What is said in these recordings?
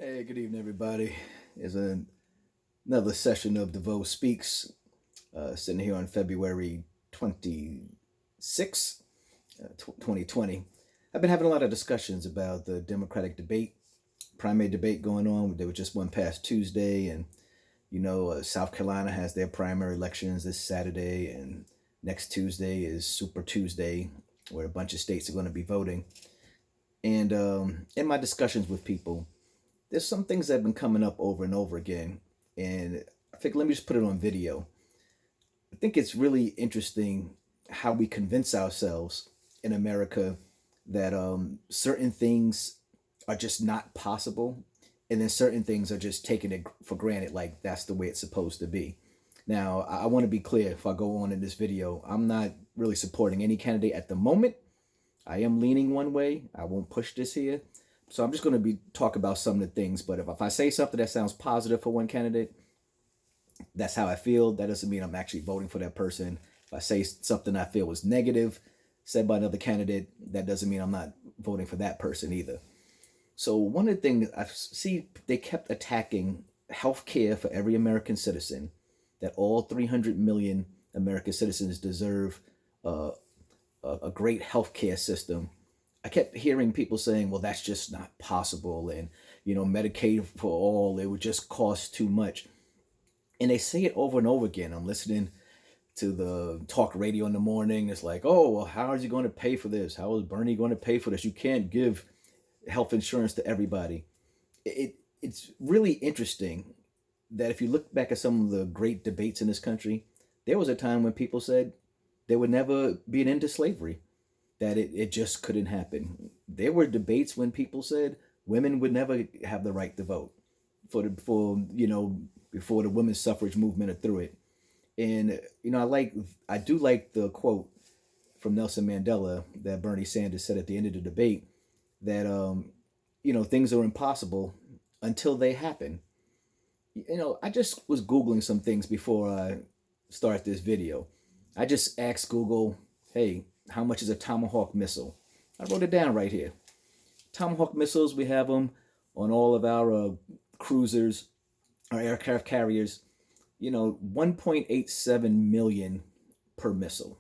Hey, good evening, everybody. It's another session of DeVeaux Speaks, sitting here on February 26th, 2020. I've been having a lot of discussions about the Democratic debate, primary debate going on. There was just one past Tuesday, and South Carolina has their primary elections this Saturday, and next Tuesday is Super Tuesday, where a bunch of states are going to be voting. And in my discussions with people, there's some things that have been coming up over and over again. And I think let me just put it on video. I think it's really interesting how we convince ourselves in America that certain things are just not possible. And then certain things are just taken it for granted, like that's the way it's supposed to be. Now, I want to be clear if I go on in this video, I'm not really supporting any candidate at the moment. I am leaning one way. I won't push this here. So I'm just going to be talk about some of the things. But if I say something that sounds positive for one candidate, that's how I feel. That doesn't mean I'm actually voting for that person. If I say something I feel was negative said by another candidate, that doesn't mean I'm not voting for that person either. So one of the things I see, they kept attacking health care for every American citizen, that all 300 million American citizens deserve uh, a great healthcare system. I kept hearing people saying, well, that's just not possible. And, Medicaid for all, it would just cost too much. And they say it over and over again. I'm listening to the talk radio in the morning. It's like, oh, well, how is he going to pay for this? How is Bernie going to pay for this? You can't give health insurance to everybody. It's really interesting that if you look back at some of the great debates in this country, there was a time when people said there would never be an end to slavery, that it just couldn't happen. There were debates when people said women would never have the right to vote before the women's suffrage movement or through it. And I do like the quote from Nelson Mandela that Bernie Sanders said at the end of the debate that things are impossible until they happen. I just was googling some things before I start this video. I just asked Google, hey, how much is a Tomahawk missile? I wrote it down right here. Tomahawk missiles, we have them on all of our cruisers, our aircraft carriers. 1.87 million per missile.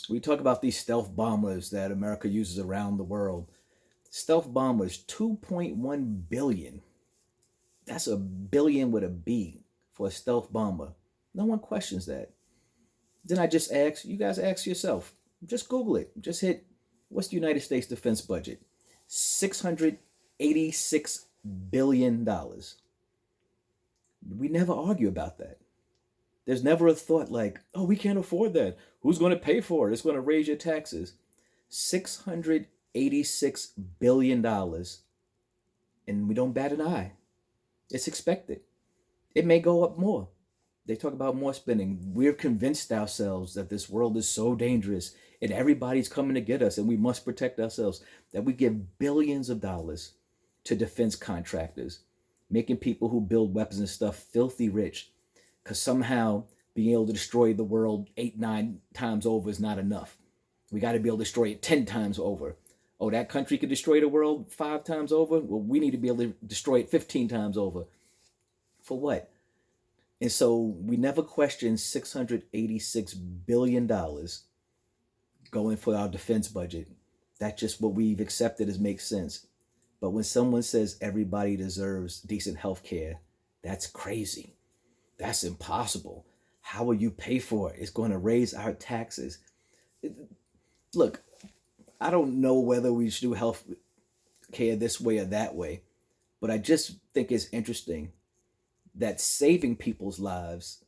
We talk about these stealth bombers that America uses around the world. Stealth bombers, 2.1 billion. That's a billion with a B for a stealth bomber. No one questions that. Then I just ask, you guys ask yourself, just Google it. Just hit, what's the United States defense budget? $686 billion. We never argue about that. There's never a thought like, oh, we can't afford that. Who's going to pay for it? It's going to raise your taxes. $686 billion. And we don't bat an eye. It's expected. It may go up more. They talk about more spending. We're convinced ourselves that this world is so dangerous and everybody's coming to get us and we must protect ourselves, that we give billions of dollars to defense contractors, making people who build weapons and stuff filthy rich, because somehow being able to destroy the world 8, 9 times over is not enough. We got to be able to destroy it 10 times over. Oh, that country could destroy the world 5 times over? Well, we need to be able to destroy it 15 times over. For what? And so we never questioned $686 billion going for our defense budget. That's just what we've accepted as makes sense. But when someone says everybody deserves decent health care, that's crazy. That's impossible. How will you pay for it? It's going to raise our taxes. Look, I don't know whether we should do health care this way or that way, but I just think it's interesting that saving people's lives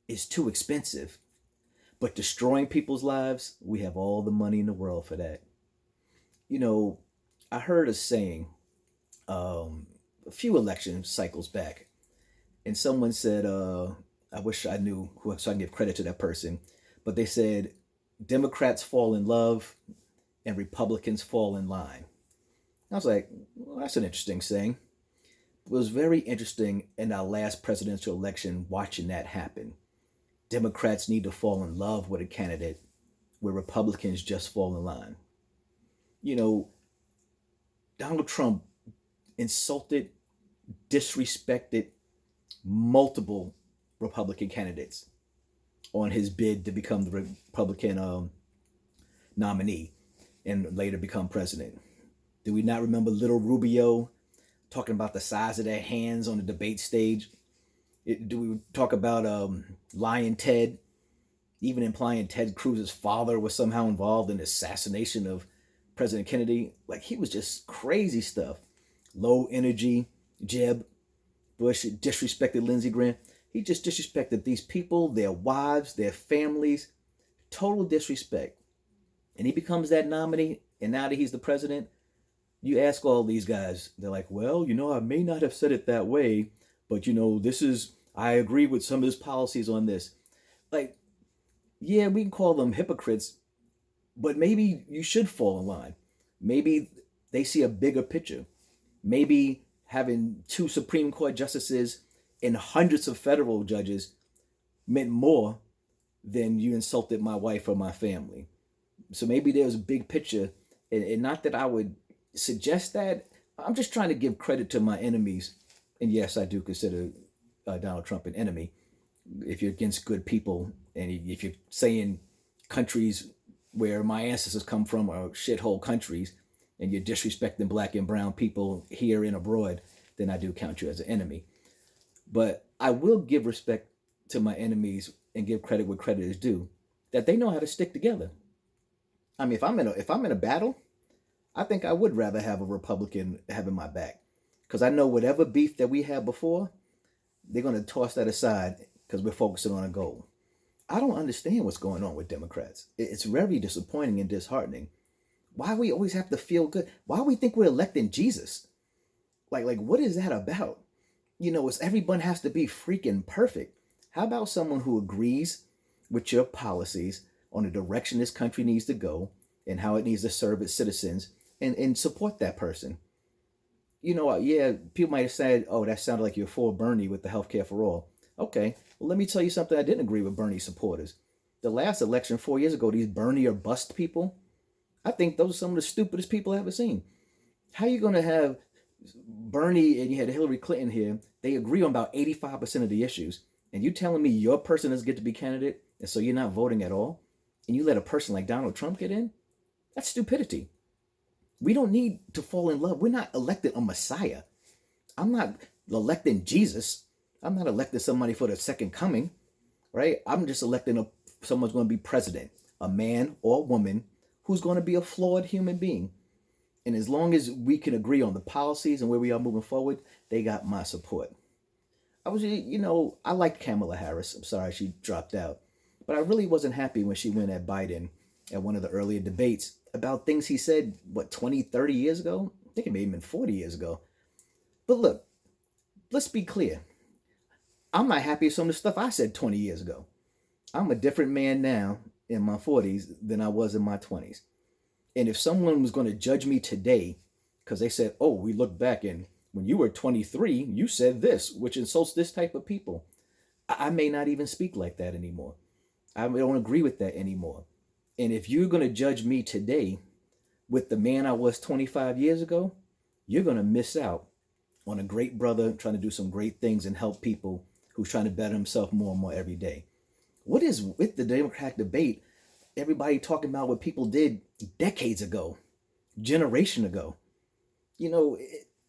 is too expensive, but destroying people's lives, we have all the money in the world for that. I heard a saying a few election cycles back, and someone said, I wish I knew who, so I can give credit to that person, but they said, Democrats fall in love and Republicans fall in line. I was like, well, that's an interesting saying. It was very interesting in our last presidential election watching that happen. Democrats need to fall in love with a candidate where Republicans just fall in line. You know, Donald Trump insulted disrespected multiple Republican candidates on his bid to become the Republican nominee and later become president. Do we not remember little Rubio talking about the size of their hands on the debate stage? Do we talk about Lion Ted, even implying Ted Cruz's father was somehow involved in the assassination of President Kennedy? Like, he was just crazy stuff. Low energy, Jeb Bush disrespected Lindsey Graham. He just disrespected these people, their wives, their families. Total disrespect. And he becomes that nominee, and now that he's the president, you ask all these guys, they're like, well, I may not have said it that way, but I agree with some of his policies on this. Like, yeah, we can call them hypocrites, but maybe you should fall in line. Maybe they see a bigger picture. Maybe having 2 Supreme Court justices and hundreds of federal judges meant more than you insulted my wife or my family. So maybe there's a big picture, and not that I would suggest that. I'm just trying to give credit to my enemies. And yes, I do consider Donald Trump an enemy. If you're against good people, and if you're saying countries where my ancestors come from are shithole countries, and you're disrespecting black and brown people here and abroad, then I do count you as an enemy. But I will give respect to my enemies and give credit where credit is due, that they know how to stick together. I mean, if I'm in a battle, I think I would rather have a Republican having my back, because I know whatever beef that we had before, they're going to toss that aside because we're focusing on a goal. I don't understand what's going on with Democrats. It's very disappointing and disheartening. Why we always have to feel good? Why we think we're electing Jesus? Like what is that about? It's everyone has to be freaking perfect. How about someone who agrees with your policies on the direction this country needs to go and how it needs to serve its citizens, and support that person? Yeah, people might have said, oh, that sounded like you're for Bernie with the healthcare for all. Okay, well, let me tell you something. I didn't agree with Bernie supporters. The last election 4 years ago, these Bernie or bust people, I think those are some of the stupidest people I've ever seen. How are you going to have Bernie and you had Hillary Clinton here? They agree on about 85% of the issues. And you telling me your person doesn't get to be candidate, and so you're not voting at all? And you let a person like Donald Trump get in? That's stupidity. We don't need to fall in love. We're not electing a Messiah. I'm not electing Jesus. I'm not electing somebody for the second coming, right? I'm just electing someone's going to be president, a man or a woman who's going to be a flawed human being. And as long as we can agree on the policies and where we are moving forward, they got my support. I like Kamala Harris. I'm sorry she dropped out. But I really wasn't happy when she went at Biden at one of the earlier debates about things he said, 20, 30 years ago? I think it may have been 40 years ago. But look, let's be clear. I'm not happy with some of the stuff I said 20 years ago. I'm a different man now in my 40s than I was in my 20s. And if someone was going to judge me today because they said, oh, we look back and when you were 23, you said this, which insults this type of people, I may not even speak like that anymore. I don't agree with that anymore. And if you're going to judge me today with the man I was 25 years ago, you're going to miss out on a great brother trying to do some great things and help people who's trying to better himself more and more every day. What is with the Democratic debate? Everybody talking about what people did decades ago, generation ago.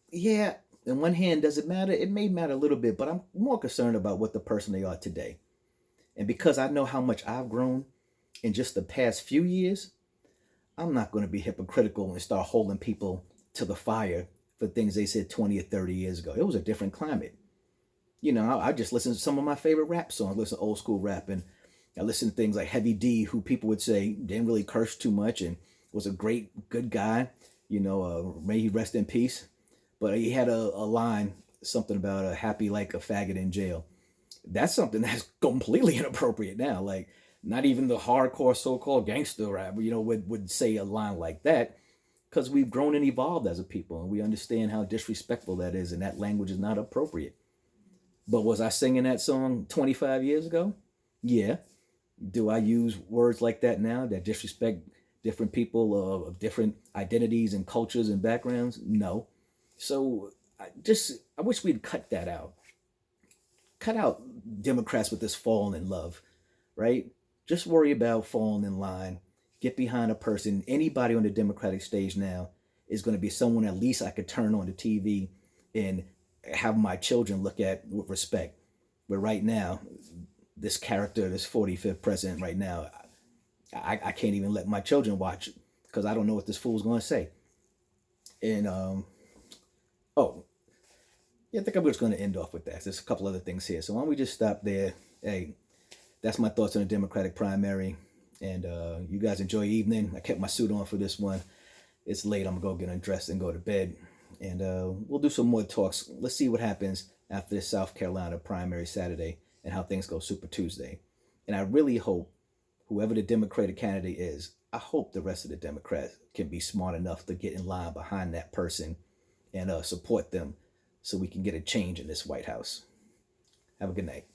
Yeah, on one hand, does it matter? It may matter a little bit, but I'm more concerned about what the person they are today. And because I know how much I've grown in just the past few years, I'm not going to be hypocritical and start holding people to the fire for things they said 20 or 30 years ago. It was a different climate. I just listen to some of my favorite rap songs, listen to old school rap, and I listen to things like Heavy D, who people would say didn't really curse too much and was a great, good guy. May he rest in peace. But he had a line, something about a happy like a faggot in jail. That's something that's completely inappropriate now. Like, not even the hardcore so-called gangster rap, would say a line like that, because we've grown and evolved as a people, and we understand how disrespectful that is, and that language is not appropriate. But was I singing that song 25 years ago? Yeah. Do I use words like that now that disrespect different people of different identities and cultures and backgrounds? No. So I wish we'd cut that out. Cut out Democrats with this falling in love, right? Just worry about falling in line. Get behind a person. Anybody on the Democratic stage now is going to be someone at least I could turn on the TV and have my children look at with respect. But right now, this character, this 45th president right now, I can't even let my children watch because I don't know what this fool's going to say. And oh, yeah, I think I'm just going to end off with that. There's a couple other things here. So why don't we just stop there? Hey, that's my thoughts on the Democratic primary. And you guys enjoy your evening. I kept my suit on for this one. It's late. I'm going to go get undressed and go to bed. And we'll do some more talks. Let's see what happens after this South Carolina primary Saturday and how things go Super Tuesday. And I really hope whoever the Democratic candidate is, I hope the rest of the Democrats can be smart enough to get in line behind that person and support them so we can get a change in this White House. Have a good night.